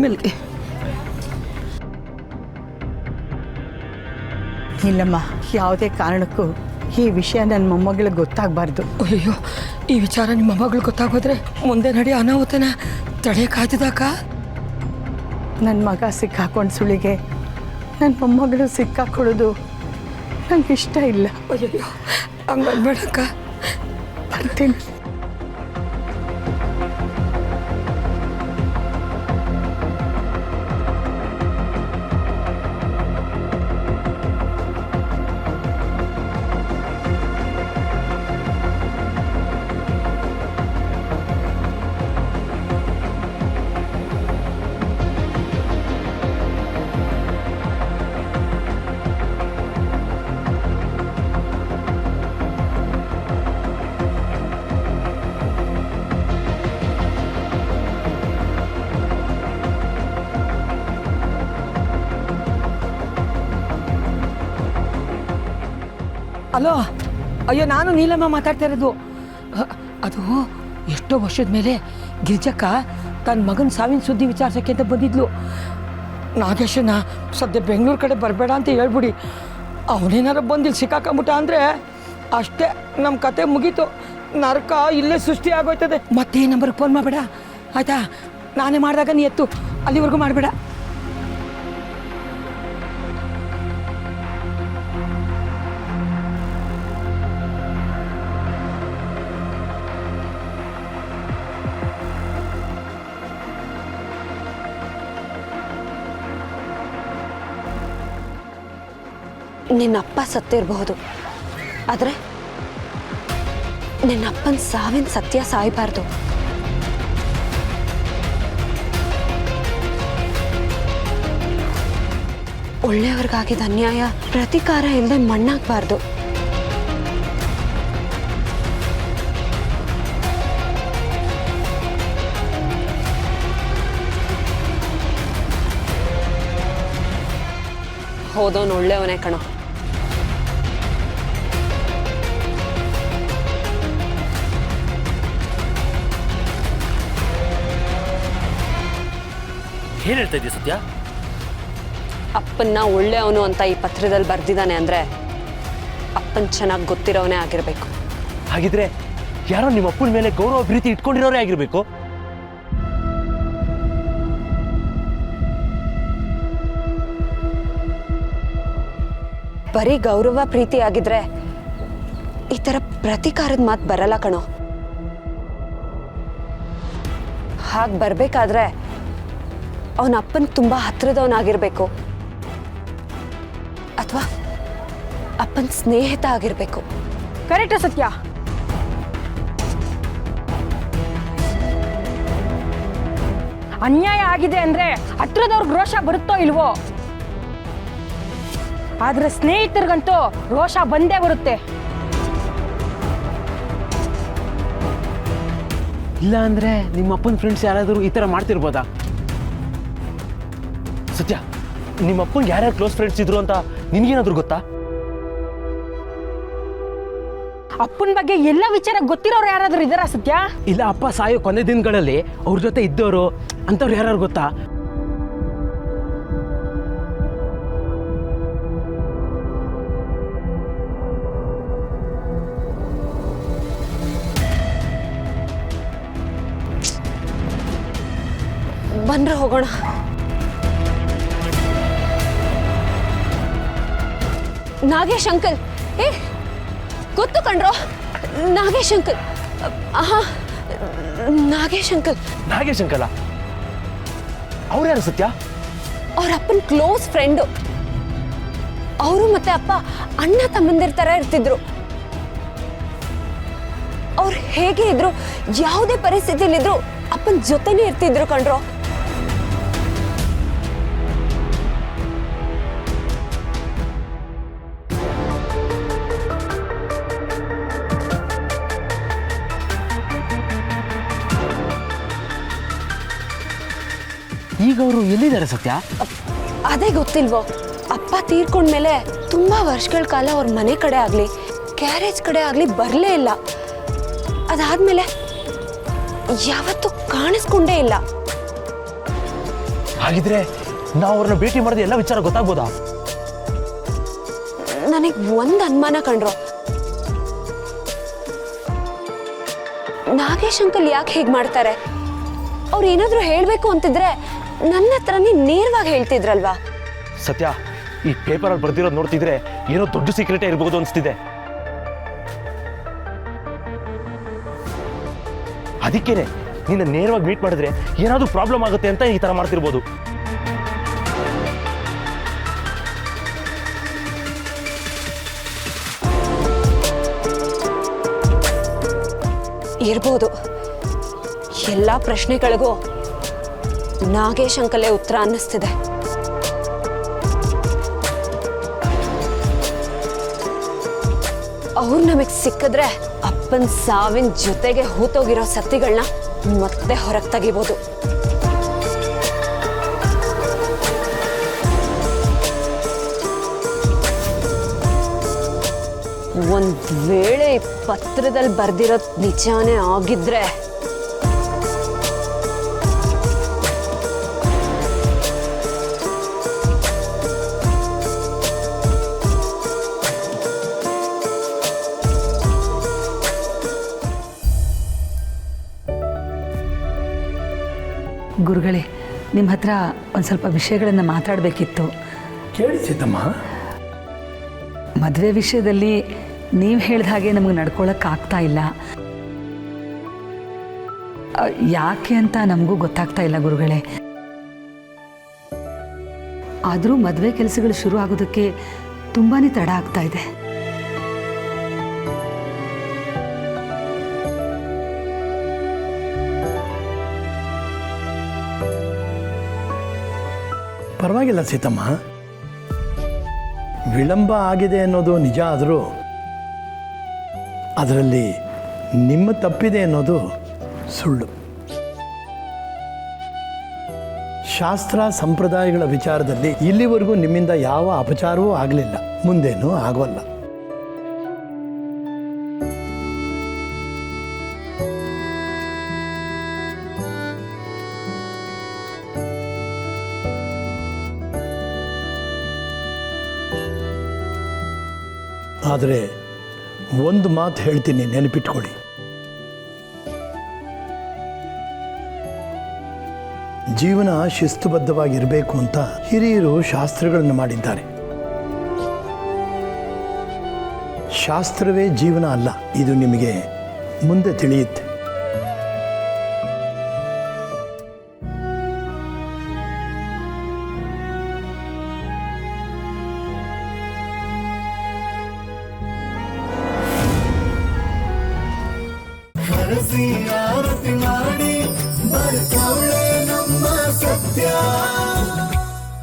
ಮೆಲ್ಗೆ. ಇಲ್ಲಮ್ಮ, ಯಾವುದೇ ಕಾರಣಕ್ಕೂ ಈ ವಿಷಯ ನನ್ನ ಮೊಮ್ಮಗಳಿಗೆ ಗೊತ್ತಾಗಬಾರ್ದು. ಅಯ್ಯೋ, ಈ ವಿಚಾರ ನಿಮ್ಮ ಮಗಳು ಗೊತ್ತಾಗೋದ್ರೆ ಮುಂದೆ ನಡಿ ಅನಾಹುತನ ತಡೆಯಕ್ಕಾಗ್ತದಕ್ಕ? ನನ್ನ ಮಗ ಸಿಕ್ಕಾಕೊಂಡು ಸುಳಿಗೆ ನನ್ನ ಮೊಮ್ಮಗಳು ಸಿಕ್ಕಾಕೊಳ್ಳೋದು ನಂಗೆ ಇಷ್ಟ ಇಲ್ಲ. ಅಯ್ಯೋ, ಹಂಗನ್ಬೇಡಕ್ಕ. ಬರ್ತೀನಿ. ಅಲೋ, ಅಯ್ಯೋ, ನಾನು ನೀಲಮ್ಮ ಮಾತಾಡ್ತಾ ಇರೋದು. ಅದು ಎಷ್ಟೋ ವರ್ಷದ ಮೇಲೆ ಗಿರಿಜಕ್ಕ ತನ್ನ ಮಗನ ಸಾವಿನ ಸುದ್ದಿ ವಿಚಾರಿಸೋಕ್ಕೆ ಅಂತ ಬಂದಿದ್ಲು. ನಾಗೇಶನ ಸದ್ಯ ಬೆಂಗಳೂರು ಕಡೆ ಬರಬೇಡ ಅಂತ ಹೇಳ್ಬಿಡಿ. ಅವನೇನಾರ ಬಂದಿಲ್ಲಿ ಸಿಕ್ಕಾಕೊಂಬಿಟ್ಟ ಅಂದರೆ ಅಷ್ಟೇ, ನಮ್ಮ ಕತೆ ಮುಗೀತು. ನರಕ ಇಲ್ಲೇ ಸೃಷ್ಟಿ ಆಗೋಯ್ತದೆ. ಮತ್ತೆ ಈ ನಂಬರ್ಗೆ ಫೋನ್ ಮಾಡಬೇಡ ಆಯಿತಾ? ನಾನೇ ಮಾಡಿದಾಗ ನೀ ಎತ್ತು, ಅಲ್ಲಿವರೆಗೂ ಮಾಡಬೇಡ. ನಿನ್ನಪ್ಪ ಸತ್ತಿರಬಹುದು, ಆದರೆ ನಿನ್ನಪ್ಪನ ಸಾವಿನ ಸತ್ಯ ಸಾಯಬಾರ್ದು. ಒಳ್ಳೆಯವ್ರಿಗಾಗಿದ್ದ ಅನ್ಯಾಯ ಪ್ರತೀಕಾರ ಇಲ್ಲದೆ ಮಣ್ಣಾಗಬಾರ್ದು. ಹೋದವನು ಒಳ್ಳೆಯವನೇ ಕಣೋ. ಏನ್ ಹೇಳ್ತಾ ಇದೀಯ ಸತ್ಯ? ಅಪ್ಪನ್ನ ಒಳ್ಳೆಯವನು ಅಂತ ಈ ಪತ್ರದಲ್ಲಿ ಬರ್ದಿದ್ದಾನೆ ಅಂದ್ರೆ ಅಪ್ಪನ್ ಚೆನ್ನಾಗಿ ಗೊತ್ತಿರೋವನೇ ಆಗಿರ್ಬೇಕು. ಹಾಗಿದ್ರೆ ಯಾರೋ ನಿಮ್ಮ ಅಪ್ಪನ ಮೇಲೆ ಗೌರವ ಪ್ರೀತಿ ಇಟ್ಕೊಂಡಿರೋರೇ ಆಗಿರ್ಬೇಕು. ಬರೀ ಗೌರವ ಪ್ರೀತಿ ಆಗಿದ್ರೆ ಈ ತರ ಪ್ರತೀಕಾರದ ಮಾತು ಬರಲ್ಲ ಕಣೋ. ಹಾಗೆ ಬರ್ಬೇಕಾದ್ರೆ ಅವನ ಅಪ್ಪನ್ ತುಂಬಾ ಹತ್ರದವನಾಗಿರ್ಬೇಕು, ಅಥವಾ ಅಪ್ಪನ ಸ್ನೇಹಿತ ಆಗಿರ್ಬೇಕು. ಕರೆಕ್ಟ್ ಸತ್ಯ. ಅನ್ಯಾಯ ಆಗಿದೆ ಅಂದ್ರೆ ಹತ್ರದವ್ರಿಗೆ ರೋಷ ಬರುತ್ತೋ ಇಲ್ವೋ, ಆದ್ರೆ ಸ್ನೇಹಿತರಿಗಂತೂ ರೋಷ ಬಂದೇ ಬರುತ್ತೆ. ಇಲ್ಲ ಅಂದ್ರೆ ನಿಮ್ಮ ಅಪ್ಪನ ಫ್ರೆಂಡ್ಸ್ ಯಾರಾದರೂ ಈ ತರ ಮಾಡ್ತಿರ್ಬೋದಾ? ಸತ್ಯ, ನಿಮ್ಮ ಅಪ್ಪಂಗೆ ಯಾರ್ಯಾರು ಕ್ಲೋಸ್ ಫ್ರೆಂಡ್ಸ್ ಇದ್ರು ಅಂತ ನಿನ್ಗೇನಾದ್ರು ಗೊತ್ತಾ? ಅಪ್ಪನ ಬಗ್ಗೆ ಎಲ್ಲ ವಿಚಾರ ಗೊತ್ತಿರೋರು ಯಾರಾದ್ರೂ ಇದಾರ ಸತ್ಯ? ಇಲ್ಲ, ಅಪ್ಪ ಸಾಯೋ ಕೊನೆ ದಿನಗಳಲ್ಲಿ ಅವ್ರ ಜೊತೆ ಇದ್ದವರು ಅಂತವ್ರು ಯಾರು ಗೊತ್ತಾ? ಬಂದ್ರೆ ಹೋಗೋಣ. ನಾಗೇಶ್ ಅಂಕಲ್, ಗೊತ್ತು ಕಣ್ರೋ, ನಾಗೇಶ್ ಅಂಕಲ್. ನಾಗೇಶ್ ಅಂಕಲ್. ನಾಗೇಶ್ ಅಂಕಲ? ಅವ್ರು ಯಾರು ಸತ್ಯ? ಅವ್ರ ಅಪ್ಪನ ಕ್ಲೋಸ್ ಫ್ರೆಂಡು. ಅವರು ಮತ್ತೆ ಅಪ್ಪ ಅಣ್ಣ ತಮ್ಮಂದಿರ ತರ ಇರ್ತಿದ್ರು. ಅವ್ರು ಹೇಗೆ ಇದ್ರು, ಯಾವುದೇ ಪರಿಸ್ಥಿತಿಲಿದ್ರು ಅಪ್ಪನ ಜೊತೆನೇ ಇರ್ತಿದ್ರು ಕಣ್ರೋ. ಈಗ ಅವರು ಎಲ್ಲಿದ್ದಾರೆ ಸತ್ಯ? ಅದೇ ಗೊತ್ತಿಲ್ವೋ. ಅಪ್ಪ ತೀರ್ಕೊಂಡ್ಮೇಲೆ ತುಂಬಾ ವರ್ಷಗಳ ಕಾಲ ಅವ್ರ ಮನೆ ಕಡೆ ಆಗ್ಲಿ ಗ್ಯಾರೇಜ್ ಕಡೆ ಆಗ್ಲಿ ಬರಲೇ ಇಲ್ಲ. ಅದಾದ್ಮೇಲೆ ಯಾವತ್ತೂ ಕಾಣಿಸ್ಕೊಂಡೇ ಇಲ್ಲ. ಹಾಗಿದ್ರೆ ನಾವು ಅವ್ರನ್ನ ಭೇಟಿ ಮಾಡಿದ ಎಲ್ಲ ವಿಚಾರ ಗೊತ್ತಾಗ್ಬೋದಾ? ನನಗೆ ಒಂದು ಅನುಮಾನ ಕಂಡ್ರು. ನಾಗೇಶ್ ಅಂಕಲ್ ಯಾಕೆ ಹೀಗೆ ಮಾಡ್ತಾರೆ? ಅವ್ರು ಏನಾದರೂ ಹೇಳಬೇಕು ಅಂತಿದ್ರೆ ನನ್ನ ಹತ್ರನೇ ನೇರವಾಗಿ ಹೇಳ್ತಿದ್ರಲ್ವಾ? ಸತ್ಯ, ಈ ಪೇಪರಲ್ಲಿ ಬರ್ದಿರೋದು ನೋಡ್ತಿದ್ರೆ ಏನೋ ದೊಡ್ಡ ಸೀಕ್ರೆಟೇ ಇರ್ಬೋದು ಅನಿಸ್ತಿದೆ. ಅದಕ್ಕೇನೆ ನಿನ್ನ ನೇರವಾಗಿ ಮೀಟ್ ಮಾಡಿದ್ರೆ ಏನಾದರೂ ಪ್ರಾಬ್ಲಮ್ ಆಗುತ್ತೆ ಅಂತ ಈ ಥರ ಮಾಡ್ತಿರ್ಬೋದು. ಇರ್ಬೋದು. ಎಲ್ಲ ಪ್ರಶ್ನೆಗಳಿಗೂ ನಾಗೇಶ್ ಅಂಕಲೇ ಉತ್ತರ ಅನ್ನಿಸ್ತಿದೆ. ಅವ್ರು ನಮಗೆ ಸಿಕ್ಕಿದ್ರೆ ಅಪ್ಪನ ಸಾವಿನ ಜೊತೆಗೆ ಹೂತೋಗಿರೋ ಸತ್ತಿಗಳನ್ನ ಮತ್ತೆ ಹೊರಗೆ ತೆಗಿಬೋದು. ಒಂದ್ ವೇಳೆ ಈ ಪತ್ರದಲ್ಲಿ ಬರ್ದಿರೋದ್ ನಿಜಾನೇ ಆಗಿದ್ರೆ ಗುರುಗಳೇ, ನಿಮ್ಮ ಹತ್ರ ಒಂದು ಸ್ವಲ್ಪ ವಿಷಯಗಳನ್ನು ಮಾತಾಡಬೇಕಿತ್ತು. ಕೇಳಿ ಸೀತಮ್ಮ. ಮದುವೆ ವಿಷಯದಲ್ಲಿ ನೀವು ಹೇಳಿದ ಹಾಗೆ ನಮಗೆ ನಡ್ಕೊಳ್ಳೋಕ್ಕಾಗ್ತಾ ಇಲ್ಲ. ಯಾಕೆ ಅಂತ ನಮಗೂ ಗೊತ್ತಾಗ್ತಾ ಇಲ್ಲ ಗುರುಗಳೇ. ಆದರೂ ಮದುವೆ ಕೆಲಸಗಳು ಶುರು ಆಗೋದಕ್ಕೆ ತುಂಬಾ ತಡ ಆಗ್ತಾ ಇದೆ. ಪರವಾಗಿಲ್ಲ ಸೀತಮ್ಮ, ವಿಳಂಬ ಆಗಿದೆ ಅನ್ನೋದು ನಿಜ. ಆದರೂ ಅದರಲ್ಲಿ ನಿಮ್ಮ ತಪ್ಪಿದೆ ಅನ್ನೋದು ಸುಳ್ಳು. ಶಾಸ್ತ್ರ ಸಂಪ್ರದಾಯಗಳ ವಿಚಾರದಲ್ಲಿ ಇಲ್ಲಿವರೆಗೂ ನಿಮ್ಮಿಂದ ಯಾವ ಅಪಚಾರವೂ ಆಗಲಿಲ್ಲ, ಮುಂದೇನೂ ಆಗೋಲ್ಲ. ಆದರೆ ಒಂದು ಮಾತು ಹೇಳ್ತೀನಿ, ನೆನಪಿಟ್ಕೊಳ್ಳಿ. ಜೀವನ ಶಿಸ್ತುಬದ್ಧವಾಗಿರಬೇಕು ಅಂತ ಹಿರಿಯರು ಶಾಸ್ತ್ರಗಳನ್ನು ಮಾಡಿದ್ದಾರೆ. ಶಾಸ್ತ್ರವೇ ಜೀವನ ಅಲ್ಲ, ಇದು ನಿಮಗೆ ಮುಂದೆ ತಿಳಿಯುತ್ತೆ. ಆರತಿ ಮಾಡಿ ಬರ್ತಾ